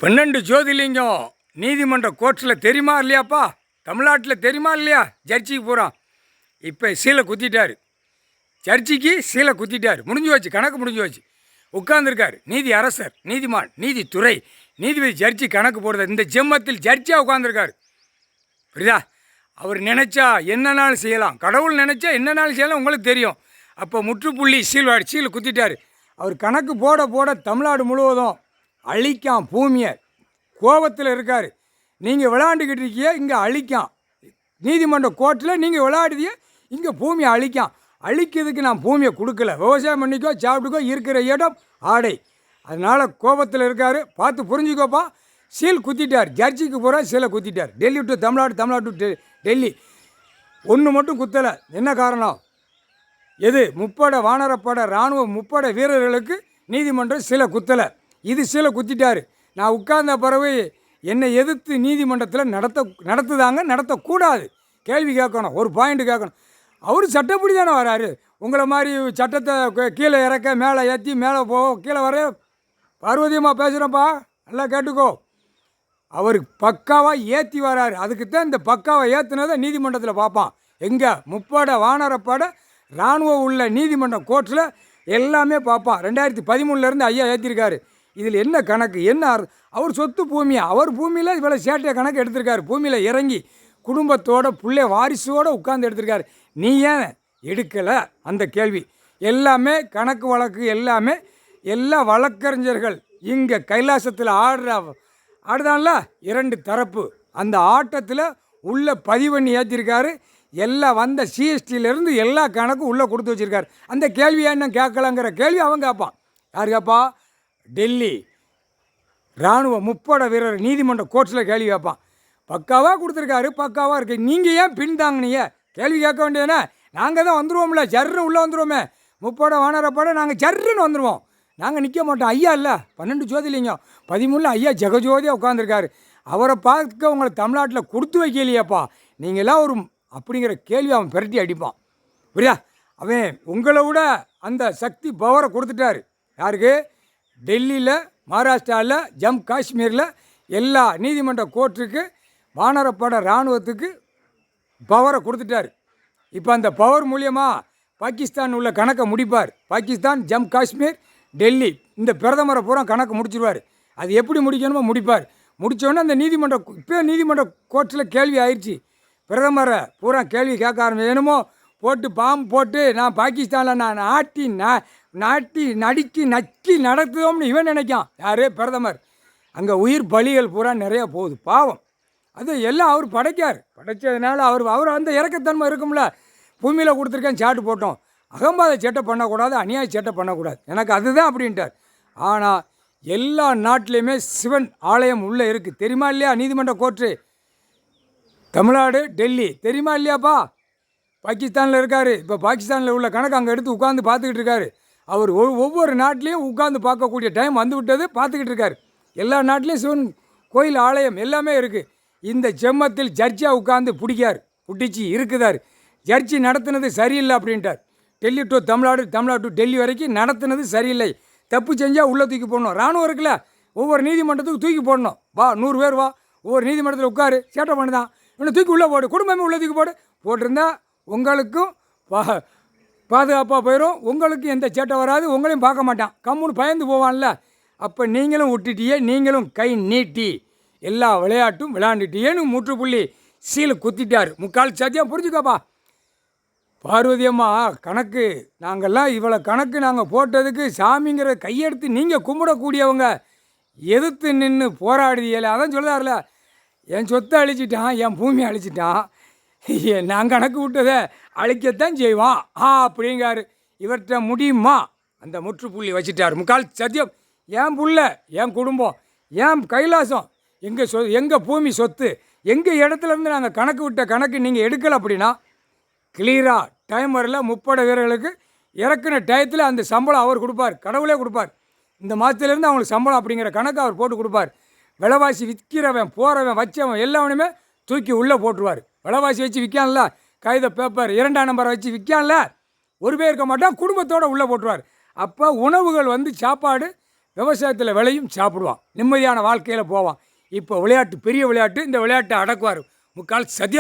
12 ஜோதிலிங்கம் நீதிமன்ற கோர்ட்டில் தெரியுமா இல்லையாப்பா? தமிழ்நாட்டில் தெரியுமா இல்லையா? ஜட்ஜிக்கு போகிறான். இப்போ சீலை குத்திட்டார். ஜட்ஜிக்கு சீலை குத்திட்டார். முடிஞ்சு வச்சு, கணக்கு முடிஞ்சு வச்சு. உட்கார்ந்துருக்கார் நீதி அரசர், நீதிமான், நீதித்துறை, நீதிபதி, ஜட்ஜி கணக்கு போடுறது. இந்த ஜென்மத்தில் ஜட்ஜியாக உட்காந்துருக்கார். புரியுதா? அவர் நினச்சா என்னன்னாலும் செய்யலாம். கடவுள் நினச்சா என்னன்னாலும் செய்யலாம். உங்களுக்கு தெரியும். அப்போ முற்றுப்புள்ளி சீலை குத்திட்டார். அவர் கணக்கு போட போட தமிழ்நாடு முழுவதும் அழிக்காம் பூமியை. கோபத்தில் இருக்கார். நீங்கள் விளையாண்டுக்கிட்டு இருக்கீங்க, இங்கே அழிக்காம். நீதிமன்ற கோர்ட்டில் நீங்கள் விளையாடுதிய, இங்கே பூமியை அழிக்காம். அழிக்கிறதுக்கு நான் பூமியை கொடுக்கல. விவசாயம் பண்ணிக்கோ, சாப்பிட்டுக்கோ, இருக்கிற இடம் ஆடை. அதனால் கோபத்தில் இருக்கார். பார்த்து புரிஞ்சுக்கோப்பா. சீல் குத்திட்டார். ஜட்ஜிக்கு போகிற சீலை குத்திட்டார். Delhi to Tamil Nadu, Tamil Nadu to Delhi. ஒன்று மட்டும் குத்தலை. என்ன காரணம்? எது? முப்படை வானரப்படை இராணுவ முப்படை வீரர்களுக்கு நீதிமன்றம் சீலை குத்தலை. இது சீலை குத்திட்டார். நான் உட்கார்ந்த பிறகு என்னை எதிர்த்து நீதிமன்றத்தில் நடத்தக்கூடாது. கேள்வி கேட்கணும், ஒரு பாயிண்ட் கேட்கணும். அவர் சட்டப்படி தானே வராரு. உங்களை மாதிரி சட்டத்தை கீழே இறக்க, மேலே ஏற்றி, மேலே கீழே வர பார்வதியமாக பேசுகிறப்பா, நல்லா கேட்டுக்கோ. அவர் பக்காவாக ஏற்றி வராரு. அதுக்குத்தான் இந்த பக்காவை ஏற்றுனதை நீதிமன்றத்தில் பார்ப்பான். எங்கே? முப்படை வானரப்படை இராணுவம் உள்ள நீதிமன்றம் கோர்ட்டில் எல்லாமே பார்ப்பான். 2013 ஐயா ஏற்றிருக்காரு. இதில் என்ன கணக்கு? என்ன அவர் சொத்து பூமியா? அவர் பூமியில் இவ்வளோ சேட்டையை கணக்கு எடுத்திருக்காரு. பூமியில் இறங்கி குடும்பத்தோட பிள்ளை வாரிசோடு உட்கார்ந்து எடுத்திருக்காரு. நீ ஏன் எடுக்கலை? அந்த கேள்வி எல்லாமே வழக்கு எல்லாமே எல்லா வழக்கறிஞர்கள் இங்கே கைலாசத்தில் ஆடுதான்ல 2 தரப்பு. அந்த ஆட்டத்தில் உள்ள பதிவு பண்ணி ஏற்றிருக்காரு. எல்லாம் வந்த சிஎஸ்டியிலேருந்து எல்லா கணக்கும் உள்ளே கொடுத்து வச்சுருக்காரு. அந்த கேள்வியை என்ன கேட்கலாங்கிற கேள்வி அவன் கேட்பான். யார் கேட்பா? டெல்லி இராணுவ முப்படை வீரர் நீதிமன்ற கோர்ட்ஸில் கேள்வி கேட்பான். பக்காவாக கொடுத்துருக்காரு, பக்காவாக இருக்குது. நீங்கள் ஏன் பின்தாங்கினீங்க? கேள்வி கேட்க வேண்டியதுனா நாங்கள் தான் வந்துடுவோம்ல, ஜர்ன்னு உள்ளே வந்துடுவோமே. முப்படை வானரப்படை நாங்கள் ஜர்ன்னு வந்துடுவோம். நாங்கள் நிற்க மாட்டோம். ஐயா இல்லை, 12 ஜோதிலிங்கம் 13 ஐயா ஜெகஜோதியாக உட்காந்துருக்காரு. அவரை பார்க்க உங்களை தமிழ்நாட்டில் கொடுத்து வைக்கலையாப்பா, நீங்களாம் ஒரு அப்படிங்கிற கேள்வி அவன் பிரட்டி அடிப்பான். புரியா? அவன் உங்களை விட அந்த சக்தி பவரை கொடுத்துட்டாரு. யாருக்கு? டெல்லியில், மகாராஷ்டிராவில், ஜம்மு காஷ்மீரில் எல்லா நீதிமன்ற கோர்ட்டுக்கு வானரப்படை இராணுவத்துக்கு பவரை கொடுத்துட்டார். இப்போ அந்த பவர் மூலியமாக பாகிஸ்தான் உள்ள கணக்கை முடிப்பார். பாகிஸ்தான், ஜம்மு காஷ்மீர், டெல்லி இந்த பிரதமரை பூரா கணக்கு முடிச்சிடுவார். அது எப்படி முடிக்கணுமோ முடிப்பார். முடித்தோடனே அந்த நீதிமன்ற கோர்ட்டில் கேள்வி ஆயிடுச்சு. பிரதமரை பூரா கேள்வி கேட்க ஆரம்பிச்சு. என்னமோ போட்டு பாம்பு போட்டு நான் பாகிஸ்தானில் நான் நாட்டி நடுக்கி நக்கி நடத்துவோம்னு இவன் நினைக்கான். யார்? பிரதமர். அங்கே உயிர் பலிகள் பூரா நிறையா போகுது. பாவம். அது எல்லாம் அவர் படைச்சதுனால அவர் அந்த இறக்கத்தன்மை இருக்கும்ல. பூமியில் கொடுத்துருக்கேன், சாட்டு போட்டோம். அகம்பாத சேட்டை பண்ணக்கூடாது, அநியாய சேட்டை பண்ணக்கூடாது. எனக்கு அதுதான் அப்படின்ட்டார். ஆனால் எல்லா நாட்டிலையுமே சிவன் ஆலயம் உள்ளே இருக்குது. தெரியுமா இல்லையா? நீதிமன்ற கோர்ட்டு தமிழ்நாடு, டெல்லி தெரியுமா இல்லையாப்பா? பாகிஸ்தானில் இருக்கார். இப்போ பாகிஸ்தானில் உள்ள கணக்கு அங்கே எடுத்து உட்காந்து பார்த்துக்கிட்டு இருக்காரு. அவர் ஒவ்வொரு நாட்டிலையும் உட்காந்து பார்க்கக்கூடிய டைம் வந்து விட்டது. பார்த்துக்கிட்டு இருக்கார். எல்லா நாட்டிலையும் சிவன் கோயில் ஆலயம் எல்லாமே இருக்குது. இந்த ஜென்மத்தில் ஜட்ஜியாக உட்காந்து பிடிச்சி இருக்குதார். ஜட்ஜி நடத்துனது சரியில்லை அப்படின்ட்டார். டெல்லி டு தமிழ்நாடு, தமிழ்நாடு டு டெல்லி வரைக்கும் நடத்துனது சரியில்லை. தப்பு செஞ்சால் உள்ளே தூக்கி போடணும். இராணுவம் இருக்குல்ல, ஒவ்வொரு நீதிமன்றத்துக்கு தூக்கி போடணும். வா 100 பேர் வா, ஒவ்வொரு நீதிமன்றத்தில் உட்காரு, சேட்டை பண்ணுதான், இவனை தூக்கி உள்ளே போடு, குடும்பமே உள்ளே தூக்கி போட்டிருந்தா உங்களுக்கும் பாதுகாப்பாக போயிடும். உங்களுக்கு எந்த சேட்டை வராது, உங்களையும் பார்க்க மாட்டான், கம்முன்னு பயந்து போவான்ல. அப்போ நீங்களும் விட்டுட்டியே, நீங்களும் கை நீட்டி எல்லா விளையாட்டும் விளையாண்டுட்டியேன்னு முற்றுப்புள்ளி சீலை குத்திட்டார். முக்கால் சத்தியம் புரிஞ்சுக்கப்பா. பார்வதியம்மா கணக்கு நாங்கள்லாம் இவ்வளோ கணக்கு நாங்கள் போட்டதுக்கு சாமிங்கிற கையெடுத்து நீங்கள் கும்பிடக்கூடியவங்க எதிர்த்து நின்று போராடுதியல. அதான் சொல்லுதார்ல, என் சொத்தை அழிச்சிட்டான், என் பூமியை அழிச்சிட்டான், நான் கணக்கு விட்டதை அழிக்கத்தான் செய்வான் அப்படிங்காரு. இவர்கிட்ட முடியுமா? அந்த முற்றுப்புள்ளி வச்சுட்டார். முக்கால் சத்தியம். என் புள்ள, என் குடும்பம், என் கைலாசம், எங்கள் பூமி சொத்து, எங்கள் இடத்துலேருந்து நாங்கள் கணக்கு விட்ட கணக்கு நீங்கள் எடுக்கலை அப்படின்னா கிளியராக டைமரில் முப்படை வீரர்களுக்கு இறக்குன டயத்தில் அந்த சம்பளம் அவர் கொடுப்பார். கடவுளே கொடுப்பார். இந்த மாதத்துலேருந்து அவங்களுக்கு சம்பளம் அப்படிங்கிற கணக்கு அவர் போட்டு கொடுப்பார். விலைவாசி விற்கிறவன், போகிறவன், வச்சவன் எல்லாவனுமே தூக்கி உள்ளே போட்டுருவார். விலைவாசி வச்சு விற்கான்ல, காகித பேப்பர் 2ஆம் நம்பரை வச்சு விற்கான்ல, ஒரு பேர் இருக்க மாட்டான், குடும்பத்தோடு உள்ளே போட்டுருவார். அப்போ உணவுகள் சாப்பாடு விவசாயத்தில் விளையும் சாப்பிடுவான், நிம்மதியான வாழ்க்கையில் போவான். இப்போ விளையாட்டு பெரிய விளையாட்டு, இந்த விளையாட்டை அடக்குவார் முக்கால் சத்யா.